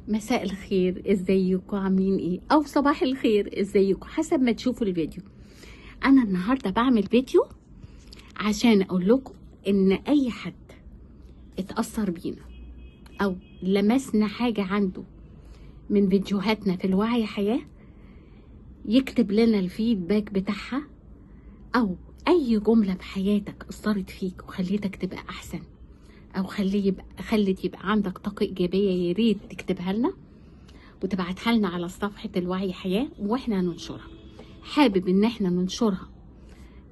مساء الخير، ازيكم عاملين ايه؟ او صباح الخير، ازيكم حسب ما تشوفوا الفيديو. انا النهارده بعمل فيديو عشان اقول لكم ان اي حد اتأثر بينا او لمسنا حاجة عنده من فيديوهاتنا في الوعي حياة يكتب لنا الفيدباك بتاعها، او اي جملة في حياتك اثرت فيك وخليتك تبقى احسن، او خلت يبقى عندك طاقة ايجابية، يا ريت تكتبها لنا وتبعتها لنا على صفحة الوعي حياة واحنا هننشرها. حابب ان احنا ننشرها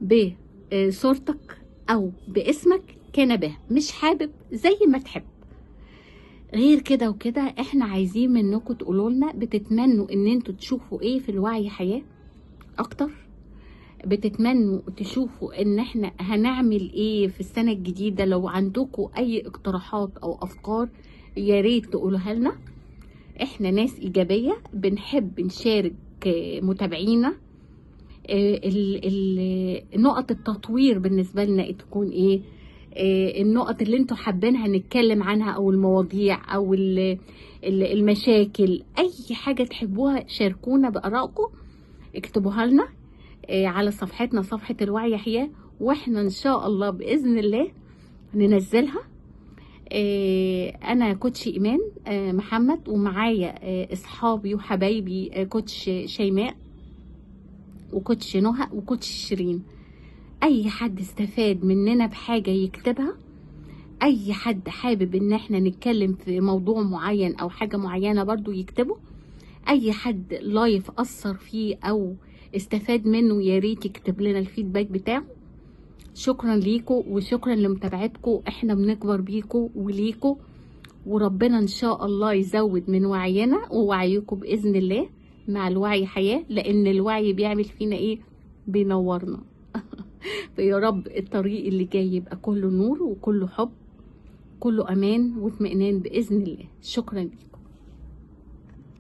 بصورتك او باسمك كان به، مش حابب زي ما تحب. غير كده وكده احنا عايزين منكم تقولوا لنا بتتمنوا ان انتوا تشوفوا ايه في الوعي حياة اكتر، بتتمنوا تشوفوا ان احنا هنعمل ايه في السنة الجديدة. لو عندكم اي اقتراحات او افكار يا ريت تقولوها لنا. احنا ناس ايجابية بنحب نشارك متابعينا نقط التطوير بالنسبة لنا تكون ايه، النقط اللي انتوا حابينها نتكلم عنها، او المواضيع او المشاكل، اي حاجة تحبوها شاركونا بارائكم، اكتبوها لنا على صفحتنا، صفحة الوعي حياة، واحنا ان شاء الله باذن الله ننزلها. انا كوتش ايمان محمد، ومعايا اصحابي وحبايبي كوتش شيماء وكوتش نهى وكوتش شيرين. اي حد استفاد مننا بحاجة يكتبها، اي حد حابب ان احنا نتكلم في موضوع معين او حاجة معينة برضو يكتبه، اي حد لايف اثر فيه او استفاد منه يا ريت يكتب لنا الفيدباك بتاعه. شكرا ليكم وشكرا لمتابعتكم، احنا بنكبر بيكم وليكم، وربنا ان شاء الله يزود من وعينا ووعيكم باذن الله مع الوعي حياة، لان الوعي بيعمل فينا ايه؟ بينورنا. فيا رب الطريق اللي جاي يبقى كله نور وكله حب، كله امان واطمئنان باذن الله. شكرا لكم.